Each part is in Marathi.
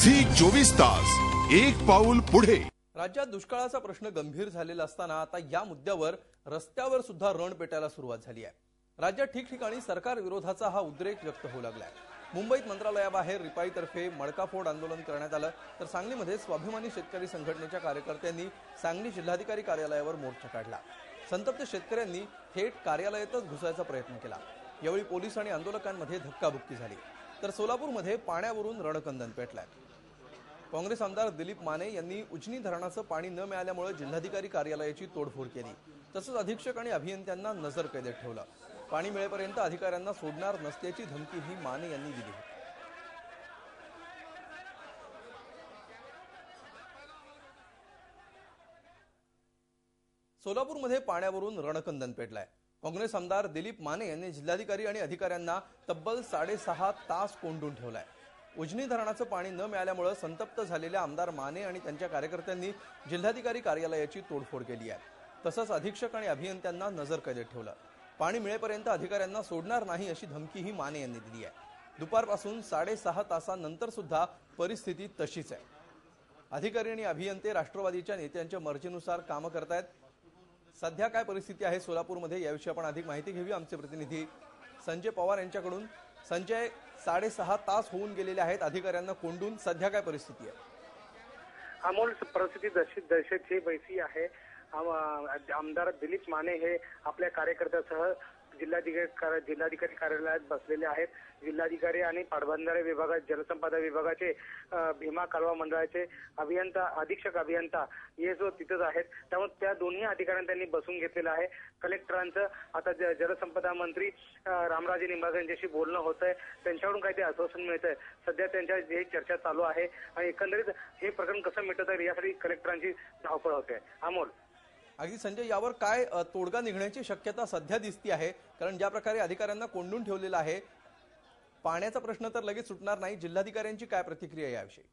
झी 24 तास एक पाऊल पुढे। राज्यात दुष्काळाचा प्रश्न गंभीर झालेला असताना आता या मुद्द्यावर रस्त्यावर सुद्धा रण पेटायला सुरुवात झाली आहे। राज्यात ठिकठिकाणी सरकार विरोधाचा हा उद्रेक व्यक्त होऊ लागलाय। मुंबईत मंत्रालयाबाहेर रिपाईतर्फे मडकाफोड आंदोलन करण्यात आलं, तर सांगलीमध्ये स्वाभिमानी शेतकरी संघटनेच्या कार्यकर्त्यांनी सांगली जिल्हाधिकारी कार्यालयावर मोर्चा काढला। संतप्त शेतकऱ्यांनी थेट कार्यालयातच घुसायचा प्रयत्न केला। यावेळी पोलीस आणि आंदोलकांमध्ये धक्काबुक्की झाली, तर सोलापूरमध्ये पाण्यावरून रणकंदन पेटलाय। काँग्रेस आमदार दिलीप माने यांनी उजनी धरणाचं पाणी न मिळाल्यामुळे जिल्हाधिकारी कार्यालयाची तोडफोड केली, तसंच अधीक्षक आणि अभियंत्यांना नजरकैदेत ठेवलं। पाणी मिळेपर्यंत अधिकाऱ्यांना सोडणार नसल्याची धमकीही माने यांनी दिली। सोलापूरमध्ये पाण्यावरून रणकंदन पेटलाय। काँग्रेस आमदार दिलीप माने यांनी जिल्हाधिकारी आणि अधिकाऱ्यांना तब्बल 6.5 तास कोंडून ठेवलाय। उजनी धरणाचं पाणी न मिळाल्यामुळे संतप्त झालेल्या आमदार माने आणि त्यांच्या कार्यकर्त्यांनी जिल्हाधिकारी कार्यालयाची तोडफोड केली आहे, तसंच अधीक्षक आणि अभियंत्यांना नजरकैदेत ठेवलं। पाणी मिळेपर्यंत अधिकाऱ्यांना सोडणार नाही अशी धमकीही माने यांनी दिली आहे। दुपारपासून 6.5 तासांनंतर सुद्धा परिस्थिती तशीच आहे। अधिकारी आणि अभियंते राष्ट्रवादीच्या नेत्यांच्या मर्जीनुसार काम करतायत। सध्या काय परिस्थिती आहे सोलापूरमध्ये याविषयी आपण अधिक माहिती घेऊया आमचे प्रतिनिधी संजय पवार यांच्याकडून। संजय, 6.5 तास होऊन गेलेले आहेत अधिकाऱ्यांना कोंडून, सध्या काय परिस्थिती आहे? अमोल, परिस्थिती दहशतची वैसी आहे। आमदार दिलीप माने हे आपल्या कार्यकर्त्यासह जिल्हाधिकारी कार्यालयात बसलेले आहेत। जिल्हाधिकारी आणि पाटबंधारे विभागात जलसंपदा विभागाचे भीमा कालवा मंडळाचे अधीक्षक अभियंता हे जो तिथेच आहेत, त्यामुळे त्या दोन्ही अधिकाऱ्यांनी त्यांनी बसून घेतलेलं आहे। कलेक्टरांचं आता जलसंपदा मंत्री रामराजे निंबाळकर यांच्याशी बोलणं होतंय, त्यांच्याकडून काही ते आश्वासन मिळतंय। सध्या त्यांच्या जे चर्चा चालू आहे आणि एकंदरीत हे प्रकरण कसं मिटवता येईल यासाठी कलेक्टरांची धावपळ होते। अमोल, अगदी संजय, यावर काय तोडगा निघण्याची शक्यता सध्या दिसती आहे? कारण ज्या प्रकारे अधिकाऱ्यांना कोंडून ठेवलेला आहे, पाण्याचा प्रश्न तर लगेच सुटणार नाही। जिल्हाधिकाऱ्यांची काय प्रतिक्रिया याविषयी?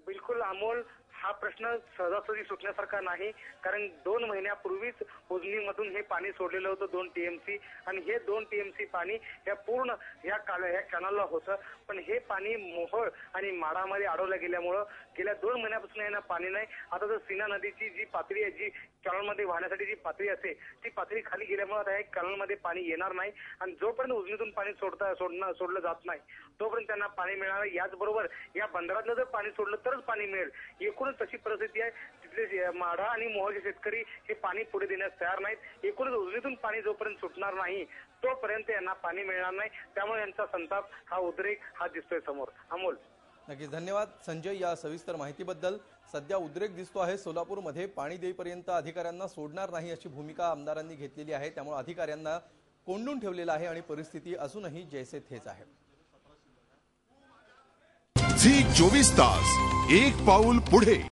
बिलकुल अमोल, हा प्रश्न सहजासहजी सुटण्यासारखा नाही, कारण 2 महिन्यापूर्वीच उजनीमधून हे पाणी सोडलेलं होतं 2 TMC, आणि हे 2 TMC पाणी या पूर्ण या कॅनलला होतं। पण हे पाणी मोहोळ आणि माडामध्ये अडवलं गेल्यामुळं गेल्या 2 महिन्यापासून यांना पाणी नाही। आता जर सीना नदीची जी पातळी आहे, जी कॅनलमध्ये वाहण्यासाठी जी पातळी असते, ती पातळी खाली गेल्यामुळे आता या कॅनलमध्ये पाणी येणार नाही, आणि जोपर्यंत उजनीतून पाणी सोडलं जात नाही तोपर्यंत त्यांना पाणी मिळणार। याचबरोबर या बंदरातलं जर पाणी सोडलं तरच पाणी मिळेल। एकूणच तशी परिस्थिती आहे। तिथले माढा आणि मोहोळचे शेतकरी हे पाणी पुढे देण्यास तयार नाहीत। एकूणच उजनीतून पाणी जोपर्यंत सुटणार नाही तोपर्यंत यांना पाणी मिळणार नाही, त्यामुळे यांचा संताप, हा उद्रेक हा दिसतोय समोर। अमोल, नक्कीच धन्यवाद संजय या सविस्तर माहितीबद्दल। सध्या उद्रेक दिसतो आहे सोलापूरमध्ये। पाणी देईपर्यंत अधिकाऱ्यांना सोडणार नाही अशी भूमिका आमदारांनी घेतलेली आहे, त्यामुळे अधिकाऱ्यांना कोंडून ठेवलेलं आहे आणि परिस्थिती अजूनही जैसे थेच आहे। झी 24 तास एक पाऊल पुढे।